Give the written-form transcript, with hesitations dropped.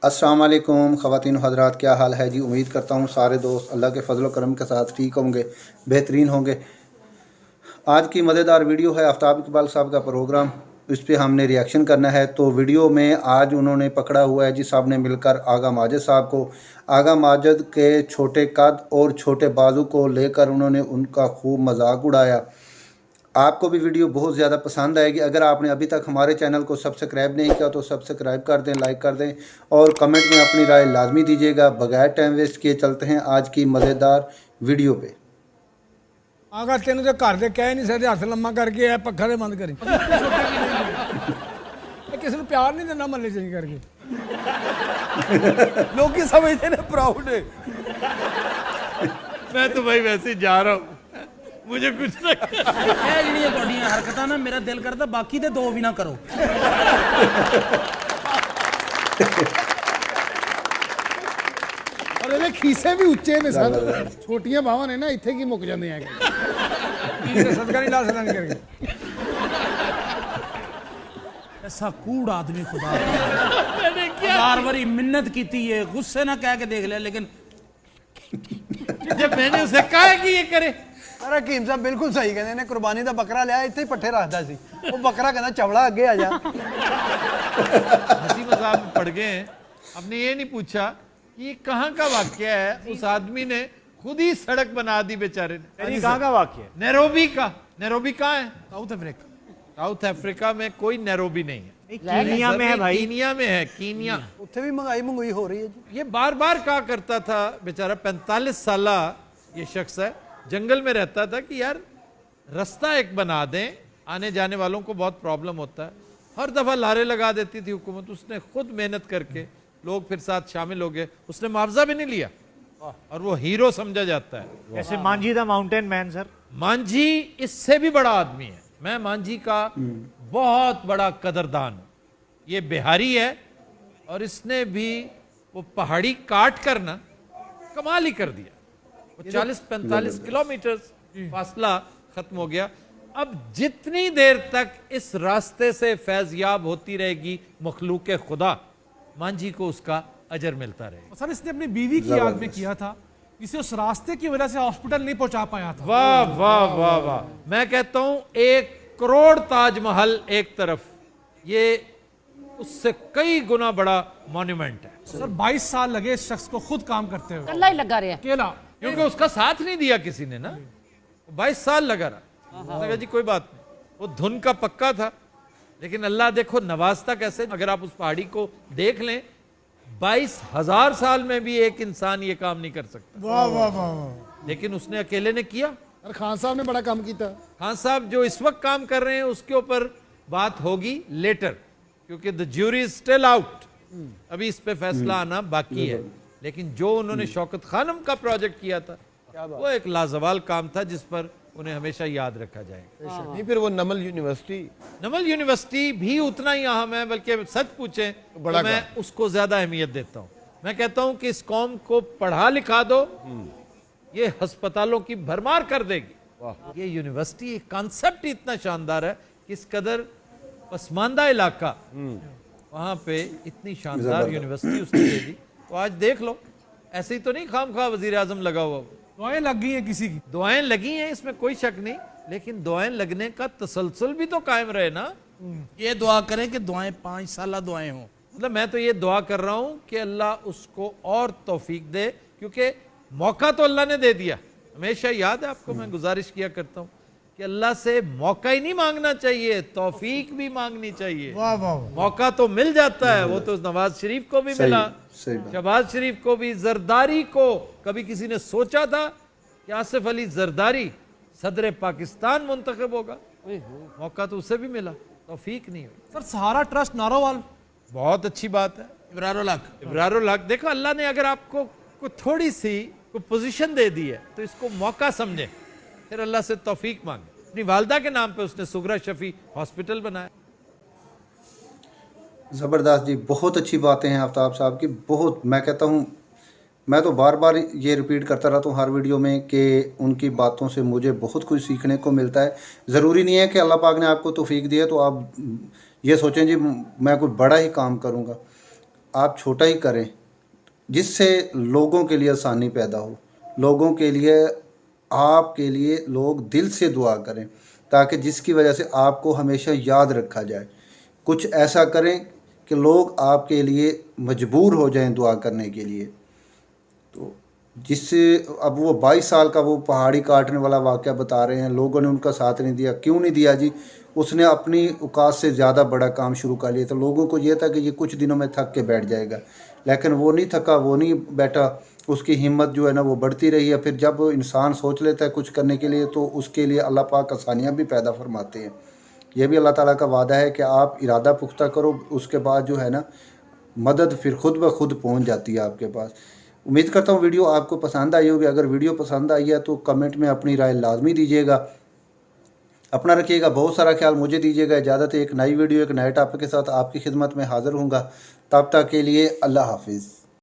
अस्सलाम वालेकुम ख़वातीन हज़रात, क्या हाल है जी। उम्मीद करता हूँ सारे दोस्त अल्लाह के फजल करम के साथ ठीक होंगे, बेहतरीन होंगे। आज की मज़ेदार वीडियो है आफ्ताब इकबाल साहब का प्रोग्राम, इस पर हमने रिएक्शन करना है। तो वीडियो में आज उन्होंने पकड़ा हुआ है जी, साहब ने मिलकर आगा माजिद साहब को। आगा माजिद के छोटे कद और छोटे बाजू को लेकर उन्होंने उनका खूब मजाक उड़ाया। आपको भी वीडियो बहुत ज़्यादा पसंद आएगी। अगर आपने अभी तक हमारे चैनल को सब्सक्राइब नहीं किया तो सब्सक्राइब कर दें, लाइक कर दें और कमेंट में अपनी राय लाजमी दीजिएगा। बगैर टाइम वेस्ट किए चलते हैं आज की मज़ेदार वीडियो पे। आगा तेन तो घर दे कह नहीं सकते, हथ लम्मा करके है पक्खा दे बंद करी किसी को प्यार नहीं देना मल्ले चेंज करके लोग की समझते ने प्राउड है। मैं तो भाई वैसे ही जा रहा हूँ, मुझे कुछ ना ਤੁਹਾਡੀਆਂ ਹਰਕਤਾਂ ਨਾ ਮੇਰਾ ਦਿਲ ਕਰਦਾ ਬਾਕੀ ਦੇ ਦੋ ਵੀ ਨਾ ਕਰੋ। और ਇਹਦੇ ਖੀਸੇ ਵੀ ਉੱਚੇ ਨੇ ਸਰ, ਛੋਟੀਆਂ ਬਾਹਾਂ ਨੇ ਨਾ ਇੱਥੇ ਕੀ ਮੁੱਕ ਜਾਂਦੇ ਆਗੇ ਇਹ ਸਦਕਾ ਨਹੀਂ ਲਾ ਸਕਦਾ ਕਰਕੇ। ऐसा कूड़ आदमी खुदा चार बारी मिन्नत की है, गुस्से ना कह के देख लिया, लेकिन जब मैंने उसे कहा कि ये करे। अरे हकीम साहब बिल्कुल सही कहते ने, कुर्बानी का बकरा लिया इतने ही पट्ठे रखता सी, वो बकरा कहना चवड़ा अगे आ जा। हंसी मजाक में पड़ गए हैं। आपने ये नहीं पूछा कि ये कहाँ का वाक्य है। उस आदमी ने खुद ही सड़क बना दी बेचारे ने। कहाँ का वाक्य है? नैरोबी का। नैरोबी कहाँ है? South Africa. साउथ अफ्रीका में कोई नैरोबी नहीं है, कीनिया में है भाई। कीनिया में है, कीनिया। उत्थे भी महंगाई मंगुई हो रही है जी। ये बार बार कहा करता था बेचारा, 45 साल ये शख्स है, जंगल में रहता था कि यार रास्ता एक बना दें, आने जाने वालों को बहुत प्रॉब्लम होता है। हर दफ़ा लारे लगा देती थी हुकूमत। उसने खुद मेहनत करके, लोग फिर साथ शामिल हो गए, उसने मुआवजा भी नहीं लिया और वो हीरो समझा जाता है। ऐसे Manjhi the mountain man sir. Manjhi इससे भी बड़ा आदमी है। मैं मांझी का बहुत बड़ा कदरदान हूँ। ये बिहारी है और इसने भी वो पहाड़ी काट कर ना कमाल ही कर दिया। 40-45 किलोमीटर फासला खत्म हो गया। अब जितनी देर तक इस रास्ते से फैज़याब होती रहेगी मखलूक खुदा, मांझी को उसका अजर मिलता रहेगा। सर इसने अपनी बीवी की याद में किया था, इसे उस रास्ते की वजह से हॉस्पिटल नहीं पहुंचा पाया था। वाह वाह वाह वाह। मैं कहता हूं 1 करोड़ ताजमहल एक तरफ, ये उससे कई गुना बड़ा मॉन्यूमेंट है। सर 22 साल लगे इस शख्स को खुद काम करते हुए, कल्ला ही लगा रहे अकेला। क्योंकि उसका साथ नहीं दिया किसी ने ना। 22 साल लगा रहा। उसने कहा जी कोई बात नहीं, वो धुन का पक्का था, लेकिन अल्लाह देखो नवाजता कैसे। अगर आप उस पहाड़ी को देख लें, 22,000 साल में भी एक इंसान ये काम नहीं कर सकता। वाह वाह वाह वाह। लेकिन उसने अकेले ने किया। और खान साहब ने बड़ा काम किया। खान साहब जो इस वक्त काम कर रहे हैं उसके ऊपर बात होगी लेटर, क्योंकि the jury is still out. अभी इस पे फैसला आना बाकी है। लेकिन जो उन्होंने शौकत खानम का प्रोजेक्ट किया था, वो एक लाजवाल काम था जिस पर उन्हें हमेशा याद रखा जाएगा। नहीं फिर वो नमल यूनिवर्सिटी भी उतना ही अहम है, बल्कि सच पूछें तो मैं उसको ज्यादा अहमियत देता हूँ। मैं कहता हूँ कि इस कौम को पढ़ा लिखा दो, ये अस्पतालों की भरमार कर देगी। ये यूनिवर्सिटी कॉन्सेप्ट इतना शानदार है कि इस कदर पसमानदा इलाका, वहां पे इतनी शानदार यूनिवर्सिटी उसने दे दी। तो आज देख लो, ऐसे ही तो नहीं खाम खा वजीर आजम लगा हुआ। दुआएं लग गई हैं किसी की। दुआएं लगी हैं, इसमें कोई शक नहीं, लेकिन दुआएं लगने का तसलसल भी तो कायम रहे ना। ये दुआ करें कि दुआएं 5 साल दुआएं हों। मतलब मैं तो ये दुआ कर रहा हूं कि अल्लाह उसको और तौफीक दे, क्योंकि मौका तो अल्लाह ने दे दिया। हमेशा याद है आपको, मैं गुजारिश किया करता हूं कि अल्लाह से मौका ही नहीं मांगना चाहिए, तौफीक भी मांगनी चाहिए। वाह वाह। मौका तो मिल जाता है, वो तो नवाज शरीफ को भी मिला, शहबाज शरीफ को भी, जरदारी को। कभी किसी ने सोचा था कि आसिफ अली जरदारी सदर पाकिस्तान मुंतखब होगा? मौका तो उसे भी मिला, तौफीक नहीं हुई। सर सहारा ट्रस्ट नारोवाल, बहुत अच्छी बात है। इब्रारुल हक। देखो अल्लाह ने अगर आपको कोई थोड़ी सी कोई पोजीशन दे दी है तो इसको मौका समझे, फिर अल्लाह से तौफीक मांगे। अपनी वालदा के नाम पे उसने सुगरा शफी हॉस्पिटल बनाया। ज़बरदस्त जी, बहुत अच्छी बातें हैं आफ्ताब साहब की। बहुत, मैं कहता हूँ, मैं तो बार बार ये रिपीट करता रहता हूँ हर वीडियो में कि उनकी बातों से मुझे बहुत कुछ सीखने को मिलता है। ज़रूरी नहीं है कि अल्लाह पाक ने आपको तौफीक दी है तो आप ये सोचें जी मैं कोई बड़ा ही काम करूँगा। आप छोटा ही करें, जिससे लोगों के लिए आसानी पैदा हो, लोगों के लिए, आपके लिए लोग दिल से दुआ करें, ताकि जिसकी वजह से आपको हमेशा याद रखा जाए। कुछ ऐसा करें कि लोग आपके लिए मजबूर हो जाएं दुआ करने के लिए। तो जिससे अब वो 22 साल का वो पहाड़ी काटने वाला वाक़या बता रहे हैं, लोगों ने उनका साथ नहीं दिया। क्यों नहीं दिया जी? उसने अपनी औकात से ज़्यादा बड़ा काम शुरू कर लिया। तो लोगों को ये था कि ये कुछ दिनों में थक के बैठ जाएगा, लेकिन वो नहीं थका, वो नहीं बैठा, उसकी हिम्मत जो है ना वो बढ़ती रही है। फिर जब इंसान सोच लेता है कुछ करने के लिए, तो उसके लिए अल्लाह पाक आसानियाँ भी पैदा फरमाते हैं। ये भी अल्लाह ताला का वादा है कि आप इरादा पुख्ता करो, उसके बाद जो है ना मदद फिर खुद ब खुद पहुंच जाती है आपके पास। उम्मीद करता हूँ वीडियो आपको पसंद आई होगी। अगर वीडियो पसंद आई है तो कमेंट में अपनी राय लाजमी दीजिएगा। अपना रखिएगा बहुत सारा ख्याल, मुझे दीजिएगा इजाज़त। एक नई वीडियो एक नए टॉपिक के साथ आपकी खिदमत में हाज़िर हूँगा। तब तक के लिए अल्लाह हाफिज़।